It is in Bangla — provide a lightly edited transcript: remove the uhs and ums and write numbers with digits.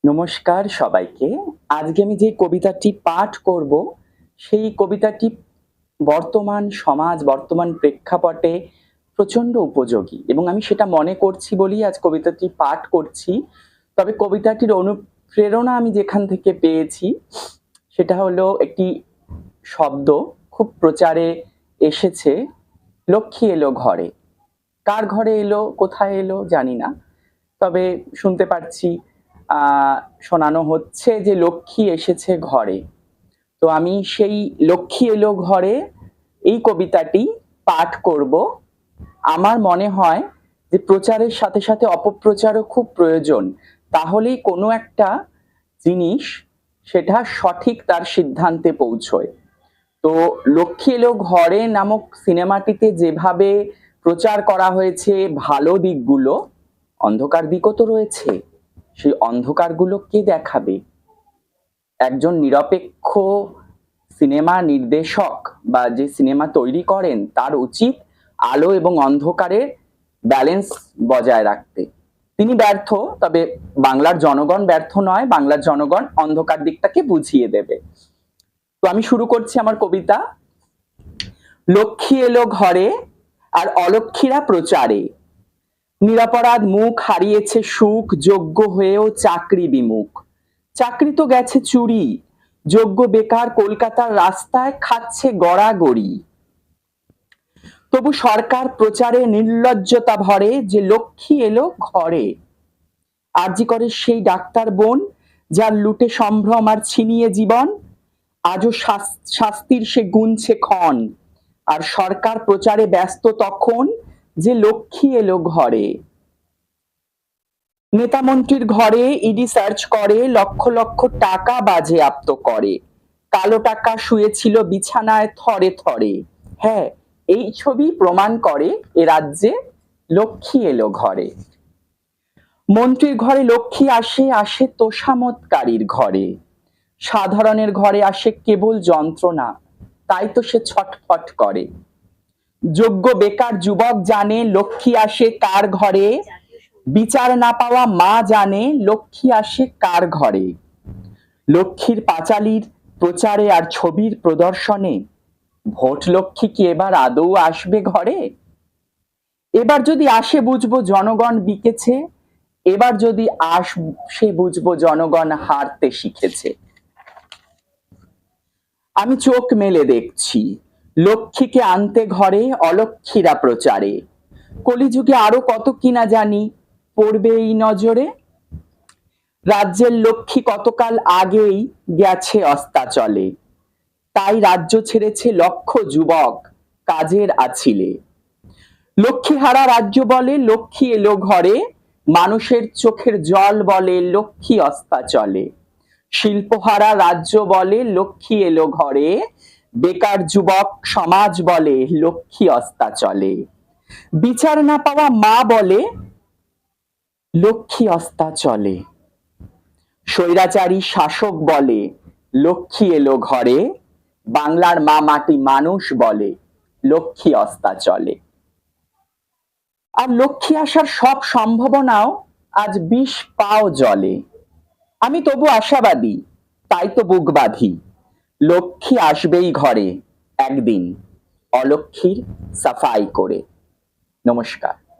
নমস্কার সবাইকে। আজকে আমি যে কবিতাটি পাঠ করব, সেই কবিতাটি বর্তমান সমাজ, বর্তমান প্রেক্ষাপটে প্রচণ্ড উপযোগী এবং আমি সেটা মনে করছি বলেই আজ কবিতাটি পাঠ করছি। তবে কবিতাটির অনুপ্রেরণা আমি যেখান থেকে পেয়েছি, সেটা হলো একটি শব্দ খুব প্রচারে এসেছে, "লক্ষ্মী এলো ঘরে।" কার ঘরে এলো, কোথায় এলো জানি না। তবে শুনতে পাচ্ছি শোনানো হচ্ছে যে লক্ষ্মী এসেছে ঘরে। তো আমি সেই লক্ষ্মী এলো ঘরে এই কবিতাটি পাঠ করব। আমার মনে হয় যে প্রচারের সাথে সাথে অপপ্রচারও খুব প্রয়োজন। তাহলেই কোনো একটা জিনিস সেটা সঠিক তার সিদ্ধান্তে পৌঁছয়। তো লক্ষ্মী এলো ঘরে নামক সিনেমাটিতে যেভাবে প্রচার করা হয়েছে ভালো দিকগুলো, অন্ধকার দিকও তো রয়েছে। সেই অন্ধকারগুলো কে দেখাবে? একজন নিরপেক্ষ সিনেমা নির্দেশক বা যে সিনেমা তৈরি করেন তার উচিত আলো এবং অন্ধকারের ব্যালেন্স বজায় রাখতে। তিনি ব্যর্থ, তবে বাংলার জনগণ ব্যর্থ নয়, বাংলার জনগণ অন্ধকার দিকটাকে বুঝিয়ে দেবে। তো আমি শুরু করছি আমার কবিতা। লক্ষ্মী এলো ঘরে আর অলক্ষ্মীরা প্রচারে, নিরপরাধ মুখ হারিয়েছে সুখ, যোগ্য হয়েও চাকরি বিমুখ। চাকরি তো গেছে চুরি, যোগ্য বেকার কলকাতার রাস্তায় খাচ্ছে গড়াগড়ি। তবু সরকার প্রচারে নির্লজ্জতা ভরে যে লক্ষ্মী এলো ঘরে। আরজি করে সেই ডাক্তার বোন, যার লুটে সম্ভ্রম আর ছিনিয়ে জীবন, আজও শাস্তির সে গুনছে ক্ষণ। আর সরকার প্রচারে ব্যস্ত তখন যে লক্ষ্মী এলো ঘরে। নেতা মন্ত্রীর ঘরে ইডি সার্চ করে, লক্ষ লক্ষ টাকা বাজেয়াপ্ত করে। কালো টাকা শুয়েছিল বিছানায় থরে থরে। হ্যাঁ, এই ছবি প্রমাণ করে এ রাজ্যে লক্ষ্মী এলো ঘরে। মন্ত্রীর ঘরে লক্ষ্মী আসে, আসে তোষামতকারীর ঘরে। সাধারণের ঘরে আসে কেবল যন্ত্রণা, তাই তো সে ছটফট করে। যোগ্য বেকার যুবক জানে লক্ষ্মী আসে কার ঘরে, বিচার না পাওয়া মা জানে লক্ষ্মী আসে কার ঘরে। লক্ষ্মীর পাঁচালীর প্রচারে আর ছবির প্রদর্শনে ভোট লক্ষ্মী কি এবার আদৌ আসবে ঘরে? এবার যদি আসে বুঝবো জনগণ বিকেছে, এবার যদি আসে বুঝবো জনগণ হারতে শিখেছে। আমি চোখ মেলে দেখছি লক্ষ্মীকে আনতে ঘরে অলক্ষ্মীরা প্রচারে। কলিযুগে আরো কত কিনা জানি পড়বে এই নজরে। রাজ্যের লক্ষ্মী কতকাল আগেই গেছে অস্তাচলে, তাই রাজ্য ছেড়েছে লক্ষ যুবক কাজের আছিলে। লক্ষ্মীহারা রাজ্য বলে লক্ষ্মী এলো ঘরে, মানুষের চোখের জল বলে লক্ষ্মী অস্তাচলে। শিল্পহারা রাজ্য বলে লক্ষ্মী এলো ঘরে, বেকার যুবক সমাজ বলে লক্ষ্মী অস্তাচলে। বিচার না পাওয়া মা বলে লক্ষ্মী অস্তাচলে। স্বৈরাচারী শাসক বলে লক্ষ্মী এলো ঘরে, বাংলার মা মাটি মানুষ বলে লক্ষ্মী অস্তাচলে। আর লক্ষ্মী আসার সব সম্ভাবনাও আজ ২০ পাও জলে। আমি তবু আশাবাদী, তাই তো বুক বাঁধি। লক্ষ্মী আসবেই ঘরে একদিন, অলক্ষ্মীর সাফাই করে। নমস্কার।